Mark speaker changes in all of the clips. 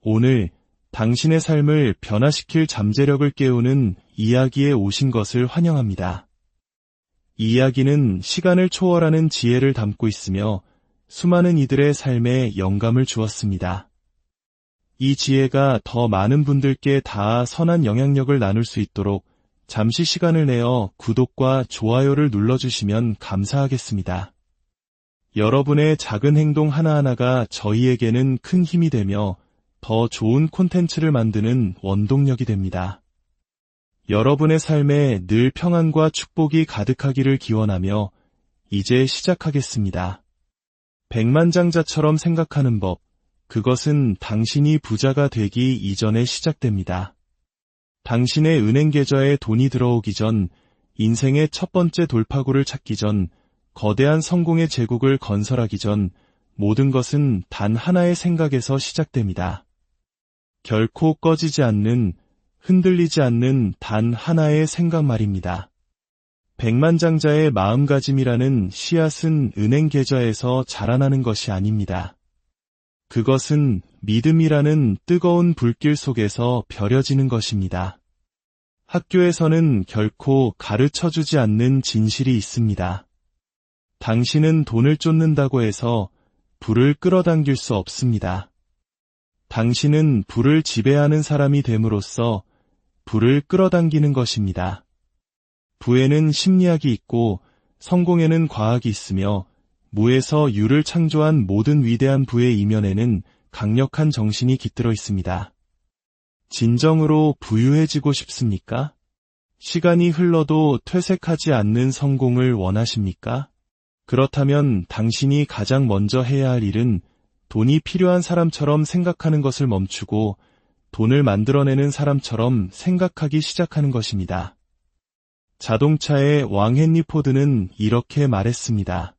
Speaker 1: 오늘 당신의 삶을 변화시킬 잠재력을 깨우는 이야기에 오신 것을 환영합니다. 이 이야기는 시간을 초월하는 지혜를 담고 있으며 수많은 이들의 삶에 영감을 주었습니다. 이 지혜가 더 많은 분들께 닿아 선한 영향력을 나눌 수 있도록 잠시 시간을 내어 구독과 좋아요를 눌러주시면 감사하겠습니다. 여러분의 작은 행동 하나하나가 저희에게는 큰 힘이 되며 더 좋은 콘텐츠를 만드는 원동력이 됩니다. 여러분의 삶에 늘 평안과 축복이 가득하기를 기원하며 이제 시작하겠습니다. 백만장자처럼 생각하는 법, 그것은 당신이 부자가 되기 이전에 시작됩니다. 당신의 은행 계좌에 돈이 들어오기 전, 인생의 첫 번째 돌파구를 찾기 전, 거대한 성공의 제국을 건설하기 전, 모든 것은 단 하나의 생각에서 시작됩니다. 결코 꺼지지 않는, 흔들리지 않는 단 하나의 생각 말입니다. 백만장자의 마음가짐이라는 씨앗은 은행 계좌에서 자라나는 것이 아닙니다. 그것은 믿음이라는 뜨거운 불길 속에서 벼려지는 것입니다. 학교에서는 결코 가르쳐주지 않는 진실이 있습니다. 당신은 돈을 쫓는다고 해서 불을 끌어당길 수 없습니다. 당신은 불을 지배하는 사람이 됨으로써 불을 끌어당기는 것입니다. 부에는 심리학이 있고 성공에는 과학이 있으며 무에서 유를 창조한 모든 위대한 부의 이면에는 강력한 정신이 깃들어 있습니다. 진정으로 부유해지고 싶습니까? 시간이 흘러도 퇴색하지 않는 성공을 원하십니까? 그렇다면 당신이 가장 먼저 해야 할 일은 돈이 필요한 사람처럼 생각하는 것을 멈추고 돈을 만들어내는 사람처럼 생각하기 시작하는 것입니다. 자동차의 왕 헨리 포드는 이렇게 말했습니다.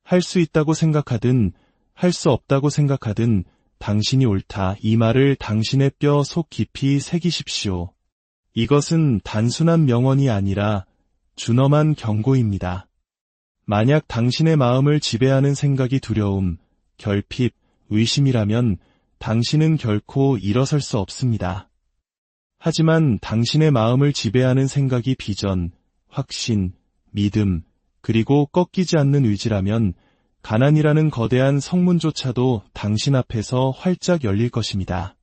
Speaker 1: 할 수 있다고 생각하든 할 수 없다고 생각하든 당신이 옳다. 이 말을 당신의 뼈 속 깊이 새기십시오. 이것은 단순한 명언이 아니라 준엄한 경고입니다. 만약 당신의 마음을 지배하는 생각이 두려움, 결핍, 의심이라면 당신은 결코 일어설 수 없습니다. 하지만 당신의 마음을 지배하는 생각이 비전, 확신, 믿음, 그리고 꺾이지 않는 의지라면 가난이라는 거대한 성문조차도 당신 앞에서 활짝 열릴 것입니다.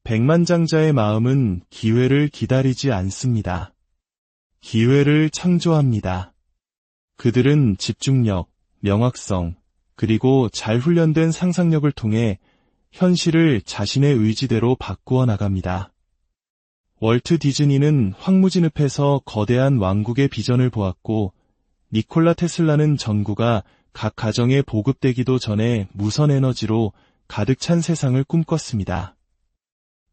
Speaker 1: 백만장자의 마음은 기회를 기다리지 않습니다. 기회를 창조합니다. 그들은 집중력, 명확성, 그리고 잘 훈련된 상상력을 통해 현실을 자신의 의지대로 바꾸어 나갑니다. 월트 디즈니는 황무지늪에서 거대한 왕국의 비전을 보았고 니콜라 테슬라는 전구가 각 가정에 보급되기도 전에 무선 에너지로 가득 찬 세상을 꿈꿨습니다.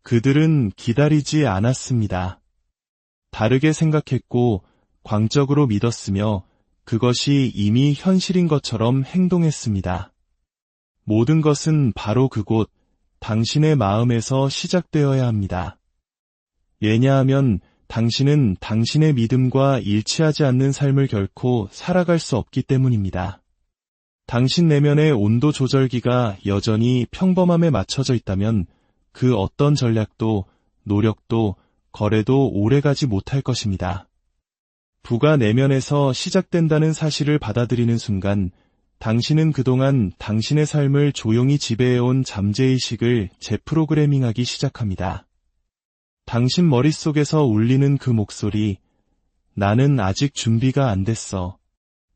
Speaker 1: 그들은 기다리지 않았습니다. 다르게 생각했고 광적으로 믿었으며 그것이 이미 현실인 것처럼 행동했습니다. 모든 것은 바로 그곳, 당신의 마음에서 시작되어야 합니다. 왜냐하면 당신은 당신의 믿음과 일치하지 않는 삶을 결코 살아갈 수 없기 때문입니다. 당신 내면의 온도 조절기가 여전히 평범함에 맞춰져 있다면 그 어떤 전략도, 노력도, 거래도 오래가지 못할 것입니다. 부가 내면에서 시작된다는 사실을 받아들이는 순간 당신은 그동안 당신의 삶을 조용히 지배해온 잠재의식을 재프로그래밍하기 시작합니다. 당신 머릿속에서 울리는 그 목소리, 나는 아직 준비가 안 됐어.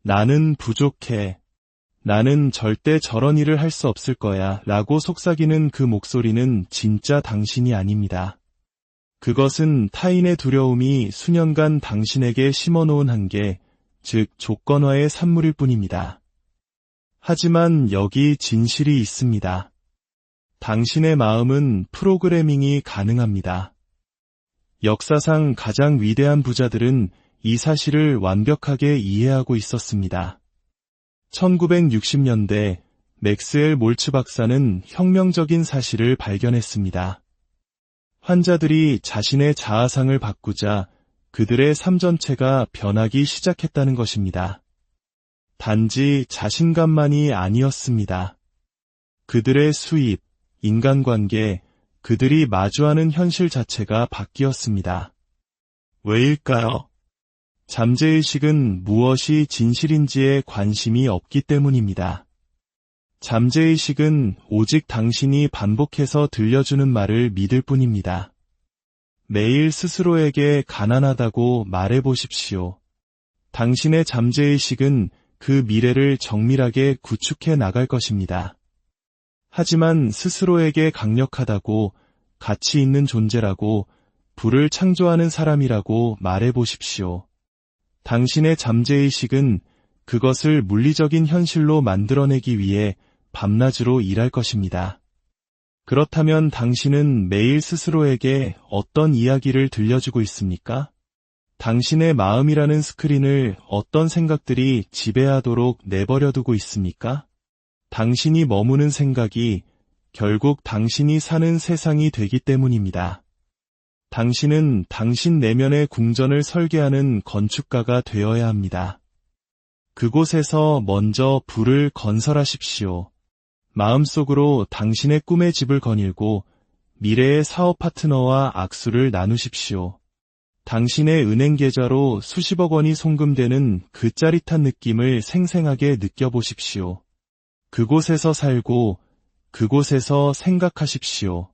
Speaker 1: 나는 부족해. 나는 절대 저런 일을 할 수 없을 거야 라고 속삭이는 그 목소리는 진짜 당신이 아닙니다. 그것은 타인의 두려움이 수년간 당신에게 심어놓은 한계, 즉 조건화의 산물일 뿐입니다. 하지만 여기 진실이 있습니다. 당신의 마음은 프로그래밍이 가능합니다. 역사상 가장 위대한 부자들은 이 사실을 완벽하게 이해하고 있었습니다. 1960년대 맥스웰 몰츠 박사는 혁명적인 사실을 발견했습니다. 환자들이 자신의 자아상을 바꾸자 그들의 삶 전체가 변하기 시작했다는 것입니다. 단지 자신감만이 아니었습니다. 그들의 수입, 인간관계, 그들이 마주하는 현실 자체가 바뀌었습니다. 왜일까요? 잠재의식은 무엇이 진실인지에 관심이 없기 때문입니다. 잠재의식은 오직 당신이 반복해서 들려주는 말을 믿을 뿐입니다. 매일 스스로에게 가난하다고 말해보십시오. 당신의 잠재의식은 그 미래를 정밀하게 구축해 나갈 것입니다. 하지만 스스로에게 강력하다고, 가치 있는 존재라고, 부를 창조하는 사람이라고 말해보십시오. 당신의 잠재의식은 그것을 물리적인 현실로 만들어내기 위해 밤낮으로 일할 것입니다. 그렇다면 당신은 매일 스스로에게 어떤 이야기를 들려주고 있습니까? 당신의 마음이라는 스크린을 어떤 생각들이 지배하도록 내버려두고 있습니까? 당신이 머무는 생각이 결국 당신이 사는 세상이 되기 때문입니다. 당신은 당신 내면의 궁전을 설계하는 건축가가 되어야 합니다. 그곳에서 먼저 불을 건설하십시오. 마음속으로 당신의 꿈의 집을 거닐고 미래의 사업 파트너와 악수를 나누십시오. 당신의 은행 계좌로 수십억 원이 송금되는 그 짜릿한 느낌을 생생하게 느껴보십시오. 그곳에서 살고 그곳에서 생각하십시오.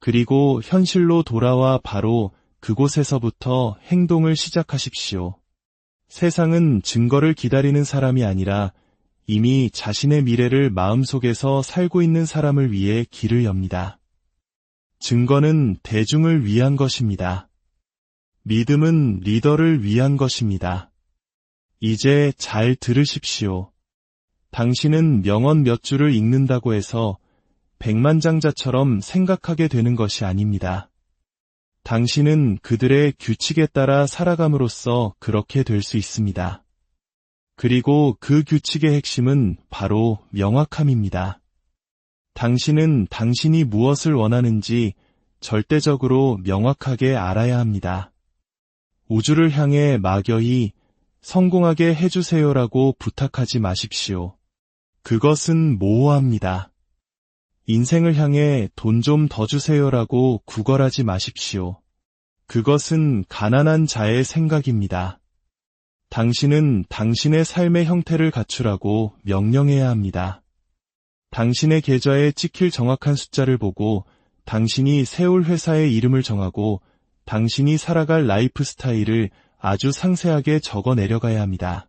Speaker 1: 그리고 현실로 돌아와 바로 그곳에서부터 행동을 시작하십시오. 세상은 증거를 기다리는 사람이 아니라 이미 자신의 미래를 마음속에서 살고 있는 사람을 위해 길을 엽니다. 증거는 대중을 위한 것입니다. 믿음은 리더를 위한 것입니다. 이제 잘 들으십시오. 당신은 명언 몇 줄을 읽는다고 해서 백만장자처럼 생각하게 되는 것이 아닙니다. 당신은 그들의 규칙에 따라 살아감으로써 그렇게 될 수 있습니다. 그리고 그 규칙의 핵심은 바로 명확함입니다. 당신은 당신이 무엇을 원하는지 절대적으로 명확하게 알아야 합니다. 우주를 향해 막연히 성공하게 해주세요라고 부탁하지 마십시오. 그것은 모호합니다. 인생을 향해 돈 좀 더 주세요라고 구걸하지 마십시오. 그것은 가난한 자의 생각입니다. 당신은 당신의 삶의 형태를 갖추라고 명령해야 합니다. 당신의 계좌에 찍힐 정확한 숫자를 보고 당신이 세울 회사의 이름을 정하고 당신이 살아갈 라이프 스타일을 아주 상세하게 적어 내려가야 합니다.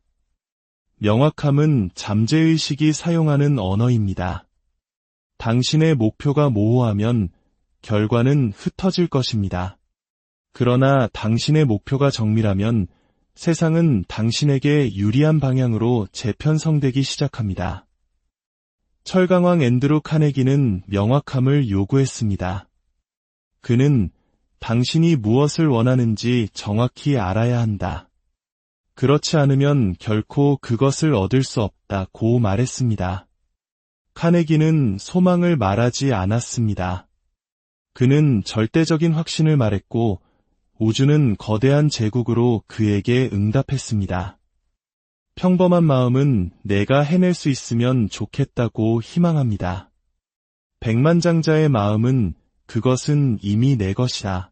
Speaker 1: 명확함은 잠재의식이 사용하는 언어입니다. 당신의 목표가 모호하면 결과는 흩어질 것입니다. 그러나 당신의 목표가 정밀하면 세상은 당신에게 유리한 방향으로 재편성되기 시작합니다. 철강왕 앤드루 카네기는 명확함을 요구했습니다. 그는 당신이 무엇을 원하는지 정확히 알아야 한다. 그렇지 않으면 결코 그것을 얻을 수 없다고 말했습니다. 카네기는 소망을 말하지 않았습니다. 그는 절대적인 확신을 말했고 우주는 거대한 제국으로 그에게 응답했습니다. 평범한 마음은 내가 해낼 수 있으면 좋겠다고 희망합니다. 백만장자의 마음은 그것은 이미 내 것이다.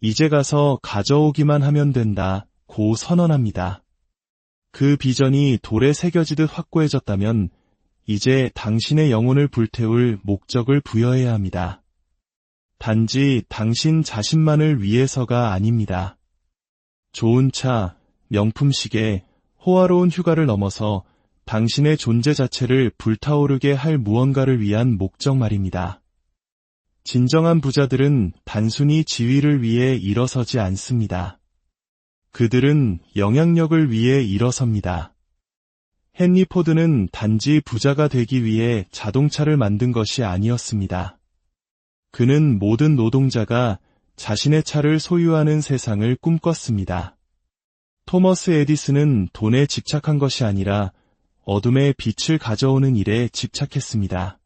Speaker 1: 이제 가서 가져오기만 하면 된다고 선언합니다. 그 비전이 돌에 새겨지듯 확고해졌다면 이제 당신의 영혼을 불태울 목적을 부여해야 합니다. 단지 당신 자신만을 위해서가 아닙니다. 좋은 차, 명품 시계, 호화로운 휴가를 넘어서 당신의 존재 자체를 불타오르게 할 무언가를 위한 목적 말입니다. 진정한 부자들은 단순히 지위를 위해 일어서지 않습니다. 그들은 영향력을 위해 일어섭니다. 헨리 포드는 단지 부자가 되기 위해 자동차를 만든 것이 아니었습니다. 그는 모든 노동자가 자신의 차를 소유하는 세상을 꿈꿨습니다. 토머스 에디슨은 돈에 집착한 것이 아니라 어둠의 빛을 가져오는 일에 집착했습니다.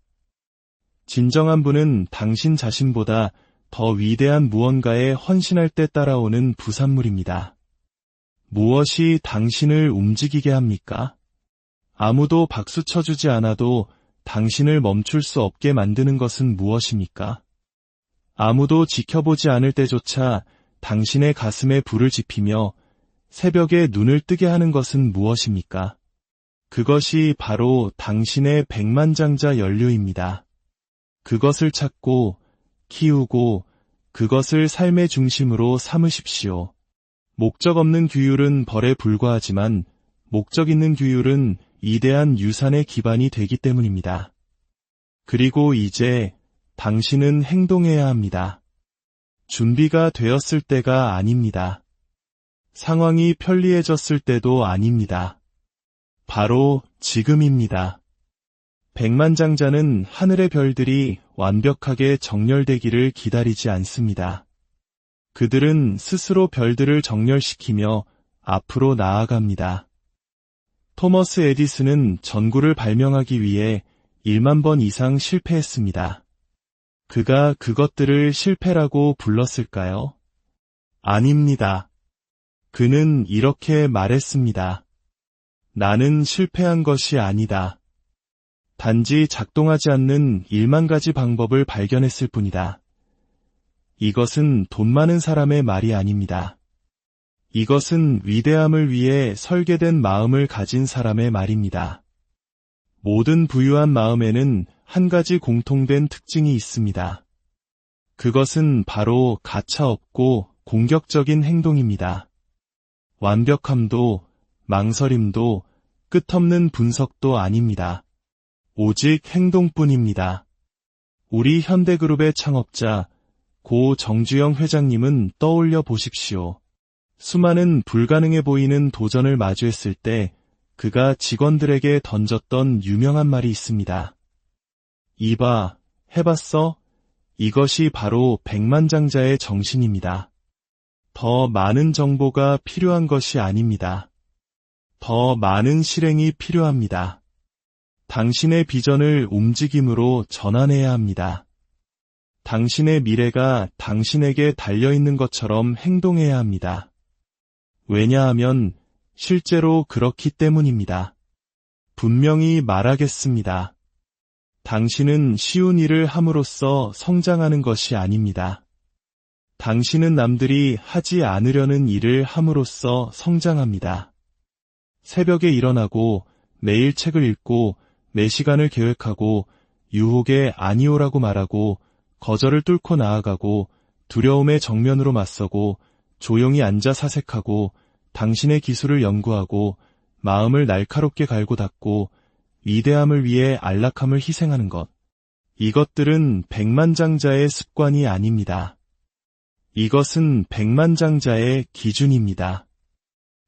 Speaker 1: 진정한 부는 당신 자신보다 더 위대한 무언가에 헌신할 때 따라오는 부산물입니다. 무엇이 당신을 움직이게 합니까? 아무도 박수 쳐주지 않아도 당신을 멈출 수 없게 만드는 것은 무엇입니까? 아무도 지켜보지 않을 때조차 당신의 가슴에 불을 지피며 새벽에 눈을 뜨게 하는 것은 무엇입니까? 그것이 바로 당신의 백만장자 연료입니다. 그것을 찾고, 키우고, 그것을 삶의 중심으로 삼으십시오. 목적 없는 규율은 벌에 불과하지만 목적 있는 규율은 이대한 유산의 기반이 되기 때문입니다. 그리고 이제 당신은 행동해야 합니다. 준비가 되었을 때가 아닙니다. 상황이 편리해졌을 때도 아닙니다. 바로 지금입니다. 백만장자는 하늘의 별들이 완벽하게 정렬되기를 기다리지 않습니다. 그들은 스스로 별들을 정렬시키며 앞으로 나아갑니다. 토머스 에디슨은 전구를 발명하기 위해 1만 번 이상 실패했습니다. 그가 그것들을 실패라고 불렀을까요? 아닙니다. 그는 이렇게 말했습니다. 나는 실패한 것이 아니다. 단지 작동하지 않는 1만 가지 방법을 발견했을 뿐이다. 이것은 돈 많은 사람의 말이 아닙니다. 이것은 위대함을 위해 설계된 마음을 가진 사람의 말입니다. 모든 부유한 마음에는 한 가지 공통된 특징이 있습니다. 그것은 바로 가차없고 공격적인 행동입니다. 완벽함도 망설임도 끝없는 분석도 아닙니다. 오직 행동뿐입니다. 우리 현대그룹의 창업자 고 정주영 회장님은 떠올려 보십시오. 수많은 불가능해 보이는 도전을 마주했을 때 그가 직원들에게 던졌던 유명한 말이 있습니다. 이봐, 해봤어? 이것이 바로 백만장자의 정신입니다. 더 많은 정보가 필요한 것이 아닙니다. 더 많은 실행이 필요합니다. 당신의 비전을 움직임으로 전환해야 합니다. 당신의 미래가 당신에게 달려있는 것처럼 행동해야 합니다. 왜냐하면 실제로 그렇기 때문입니다. 분명히 말하겠습니다. 당신은 쉬운 일을 함으로써 성장하는 것이 아닙니다. 당신은 남들이 하지 않으려는 일을 함으로써 성장합니다. 새벽에 일어나고 매일 책을 읽고 내 시간을 계획하고 유혹에 아니오라고 말하고 거절을 뚫고 나아가고 두려움에 정면으로 맞서고 조용히 앉아 사색하고 당신의 기술을 연구하고 마음을 날카롭게 갈고 닦고 위대함을 위해 안락함을 희생하는 것. 이것들은 백만장자의 습관이 아닙니다. 이것은 백만장자의 기준입니다.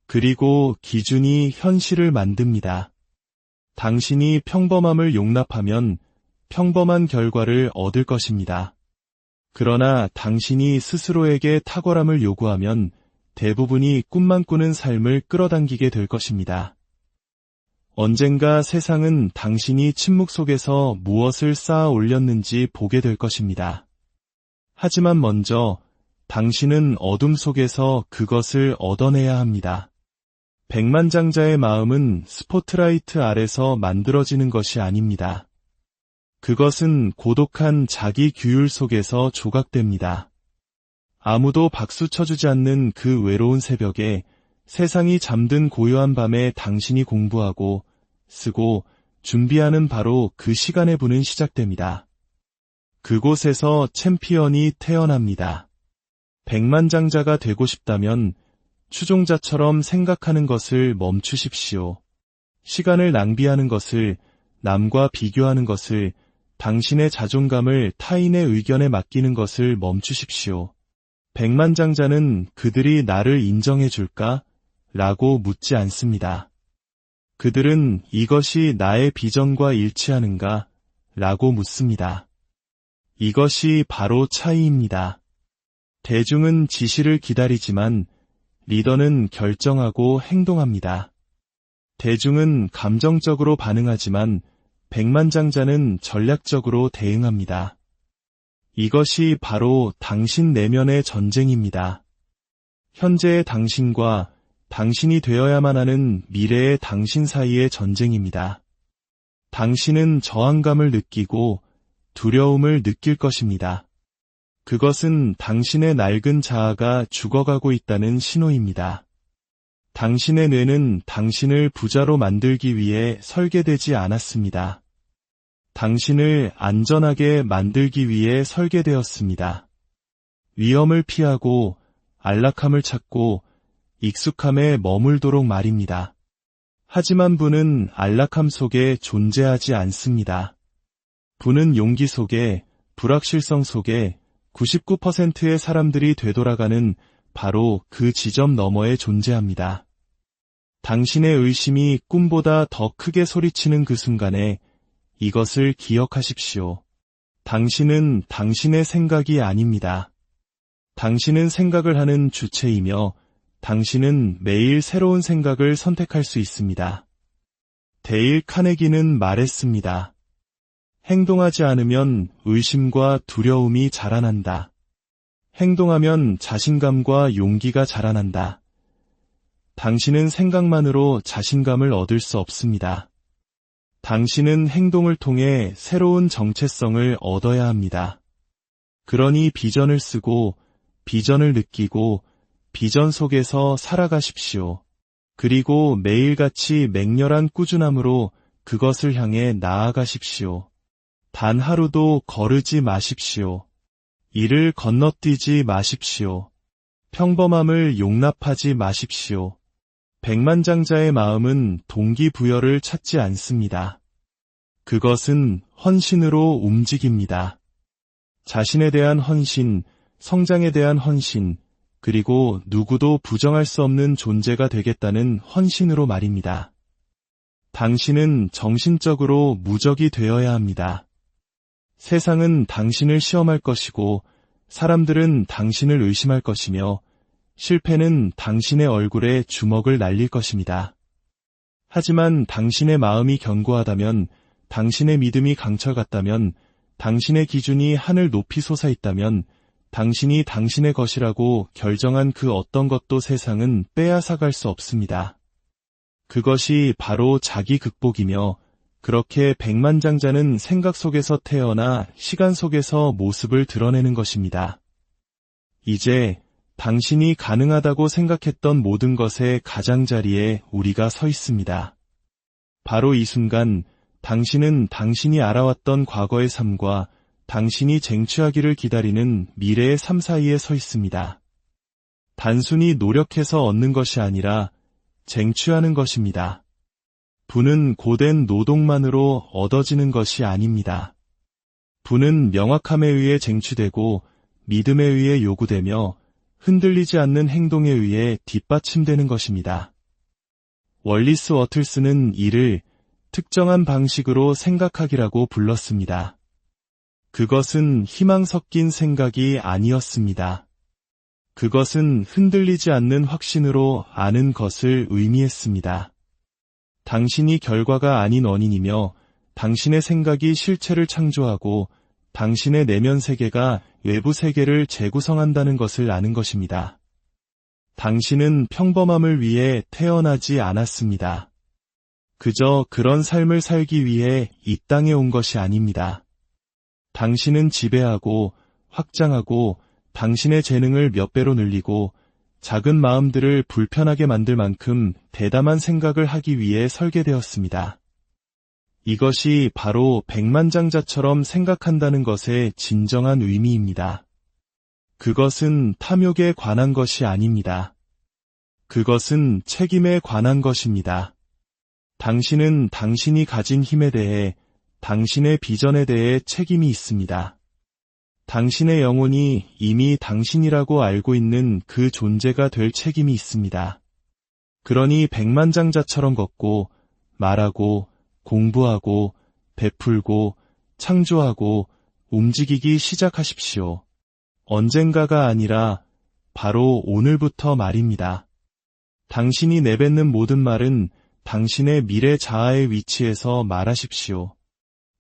Speaker 1: 그리고 기준이 현실을 만듭니다. 당신이 평범함을 용납하면 평범한 결과를 얻을 것입니다. 그러나 당신이 스스로에게 탁월함을 요구하면 대부분이 꿈만 꾸는 삶을 끌어당기게 될 것입니다. 언젠가 세상은 당신이 침묵 속에서 무엇을 쌓아 올렸는지 보게 될 것입니다. 하지만 먼저 당신은 어둠 속에서 그것을 얻어내야 합니다. 백만장자의 마음은 스포트라이트 아래서 만들어지는 것이 아닙니다. 그것은 고독한 자기 규율 속에서 조각됩니다. 아무도 박수 쳐주지 않는 그 외로운 새벽에 세상이 잠든 고요한 밤에 당신이 공부하고 쓰고 준비하는 바로 그 시간의 분은 시작됩니다. 그곳에서 챔피언이 태어납니다. 백만장자가 되고 싶다면 추종자처럼 생각하는 것을 멈추십시오. 시간을 낭비하는 것을, 남과 비교하는 것을, 당신의 자존감을 타인의 의견에 맡기는 것을 멈추십시오. 백만장자는 그들이 나를 인정해 줄까? 라고 묻지 않습니다. 그들은 이것이 나의 비전과 일치하는가? 라고 묻습니다. 이것이 바로 차이입니다. 대중은 지시를 기다리지만 리더는 결정하고 행동합니다. 대중은 감정적으로 반응하지만 백만장자는 전략적으로 대응합니다. 이것이 바로 당신 내면의 전쟁입니다. 현재의 당신과 당신이 되어야만 하는 미래의 당신 사이의 전쟁입니다. 당신은 저항감을 느끼고 두려움을 느낄 것입니다. 그것은 당신의 낡은 자아가 죽어가고 있다는 신호입니다. 당신의 뇌는 당신을 부자로 만들기 위해 설계되지 않았습니다. 당신을 안전하게 만들기 위해 설계되었습니다. 위험을 피하고 안락함을 찾고 익숙함에 머물도록 말입니다. 하지만 부는 안락함 속에 존재하지 않습니다. 부는 용기 속에, 불확실성 속에 99%의 사람들이 되돌아가는 바로 그 지점 너머에 존재합니다. 당신의 의심이 꿈보다 더 크게 소리치는 그 순간에 이것을 기억하십시오. 당신은 당신의 생각이 아닙니다. 당신은 생각을 하는 주체이며 당신은 매일 새로운 생각을 선택할 수 있습니다. 데일 카네기는 말했습니다. 행동하지 않으면 의심과 두려움이 자라난다. 행동하면 자신감과 용기가 자라난다. 당신은 생각만으로 자신감을 얻을 수 없습니다. 당신은 행동을 통해 새로운 정체성을 얻어야 합니다. 그러니 비전을 쓰고 비전을 느끼고 비전 속에서 살아가십시오. 그리고 매일같이 맹렬한 꾸준함으로 그것을 향해 나아가십시오. 단 하루도 거르지 마십시오. 이를 건너뛰지 마십시오. 평범함을 용납하지 마십시오. 백만장자의 마음은 동기부여를 찾지 않습니다. 그것은 헌신으로 움직입니다. 자신에 대한 헌신, 성장에 대한 헌신, 그리고 누구도 부정할 수 없는 존재가 되겠다는 헌신으로 말입니다. 당신은 정신적으로 무적이 되어야 합니다. 세상은 당신을 시험할 것이고 사람들은 당신을 의심할 것이며 실패는 당신의 얼굴에 주먹을 날릴 것입니다. 하지만 당신의 마음이 견고하다면, 당신의 믿음이 강철 같다면, 당신의 기준이 하늘 높이 솟아있다면 당신이 당신의 것이라고 결정한 그 어떤 것도 세상은 빼앗아갈 수 없습니다. 그것이 바로 자기 극복이며 그렇게 백만장자는 생각 속에서 태어나 시간 속에서 모습을 드러내는 것입니다. 이제 당신이 가능하다고 생각했던 모든 것의 가장자리에 우리가 서 있습니다. 바로 이 순간 당신은 당신이 알아왔던 과거의 삶과 당신이 쟁취하기를 기다리는 미래의 삶 사이에 서 있습니다. 단순히 노력해서 얻는 것이 아니라 쟁취하는 것입니다. 부는 고된 노동만으로 얻어지는 것이 아닙니다. 부는 명확함에 의해 쟁취되고 믿음에 의해 요구되며 흔들리지 않는 행동에 의해 뒷받침되는 것입니다. 월리스 워틀스는 이를 특정한 방식으로 생각하기라고 불렀습니다. 그것은 희망 섞인 생각이 아니었습니다. 그것은 흔들리지 않는 확신으로 아는 것을 의미했습니다. 당신이 결과가 아닌 원인이며 당신의 생각이 실체를 창조하고 당신의 내면 세계가 외부 세계를 재구성한다는 것을 아는 것입니다. 당신은 평범함을 위해 태어나지 않았습니다. 그저 그런 삶을 살기 위해 이 땅에 온 것이 아닙니다. 당신은 지배하고 확장하고 당신의 재능을 몇 배로 늘리고 작은 마음들을 불편하게 만들 만큼 대담한 생각을 하기 위해 설계되었습니다. 이것이 바로 백만장자처럼 생각한다는 것의 진정한 의미입니다. 그것은 탐욕에 관한 것이 아닙니다. 그것은 책임에 관한 것입니다. 당신은 당신이 가진 힘에 대해, 당신의 비전에 대해 책임이 있습니다. 당신의 영혼이 이미 당신이라고 알고 있는 그 존재가 될 책임이 있습니다. 그러니 백만장자처럼 걷고, 말하고, 공부하고, 베풀고, 창조하고, 움직이기 시작하십시오. 언젠가가 아니라 바로 오늘부터 말입니다. 당신이 내뱉는 모든 말은 당신의 미래 자아의 위치에서 말하십시오.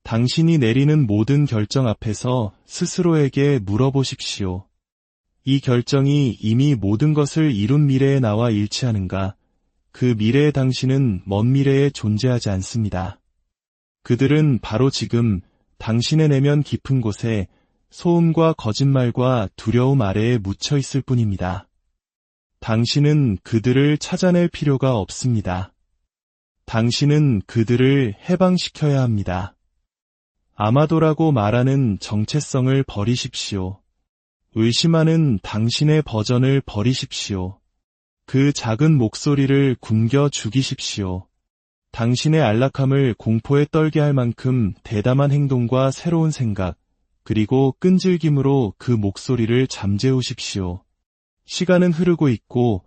Speaker 1: 당신이 내리는 모든 결정 앞에서 스스로에게 물어보십시오. 이 결정이 이미 모든 것을 이룬 미래의 나와 일치하는가? 그 미래의 당신은 먼 미래에 존재하지 않습니다. 그들은 바로 지금 당신의 내면 깊은 곳에 소음과 거짓말과 두려움 아래에 묻혀 있을 뿐입니다. 당신은 그들을 찾아낼 필요가 없습니다. 당신은 그들을 해방시켜야 합니다. 아마도라고 말하는 정체성을 버리십시오. 의심하는 당신의 버전을 버리십시오. 그 작은 목소리를 굶겨 죽이십시오. 당신의 안락함을 공포에 떨게 할 만큼 대담한 행동과 새로운 생각, 그리고 끈질김으로 그 목소리를 잠재우십시오. 시간은 흐르고 있고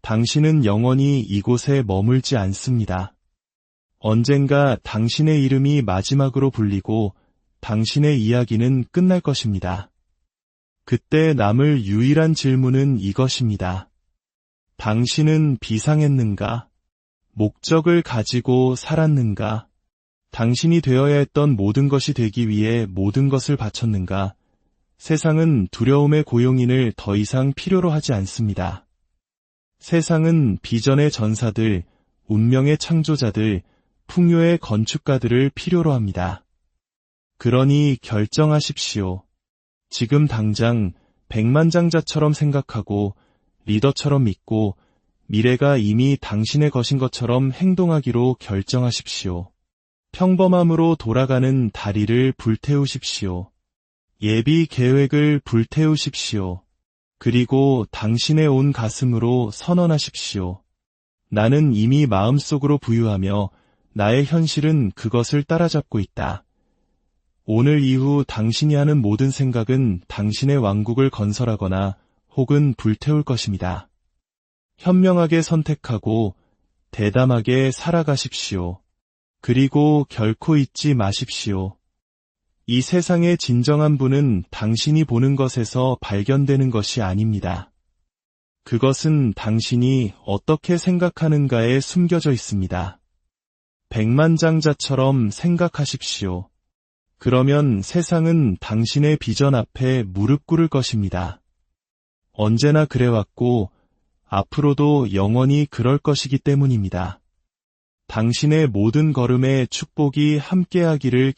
Speaker 1: 당신은 영원히 이곳에 머물지 않습니다. 언젠가 당신의 이름이 마지막으로 불리고 당신의 이야기는 끝날 것입니다. 그때 남을 유일한 질문은 이것입니다. 당신은 비상했는가? 목적을 가지고 살았는가? 당신이 되어야 했던 모든 것이 되기 위해 모든 것을 바쳤는가? 세상은 두려움의 고용인을 더 이상 필요로 하지 않습니다. 세상은 비전의 전사들, 운명의 창조자들, 풍요의 건축가들을 필요로 합니다. 그러니 결정하십시오. 지금 당장 백만장자처럼 생각하고 리더처럼 믿고 미래가 이미 당신의 것인 것처럼 행동하기로 결정하십시오. 평범함으로 돌아가는 다리를 불태우십시오. 예비 계획을 불태우십시오. 그리고 당신의 온 가슴으로 선언하십시오. 나는 이미 마음속으로 부유하며 나의 현실은 그것을 따라잡고 있다. 오늘 이후 당신이 하는 모든 생각은 당신의 왕국을 건설하거나 혹은 불태울 것입니다. 현명하게 선택하고 대담하게 살아가십시오. 그리고 결코 잊지 마십시오. 이 세상의 진정한 부는 당신이 보는 것에서 발견되는 것이 아닙니다. 그것은 당신이 어떻게 생각하는가에 숨겨져 있습니다. 백만장자처럼 생각하십시오. 그러면 세상은 당신의 비전 앞에 무릎 꿇을 것입니다. 언제나 그래왔고 앞으로도 영원히 그럴 것이기 때문입니다. 당신의 모든 걸음에 축복이 함께하기를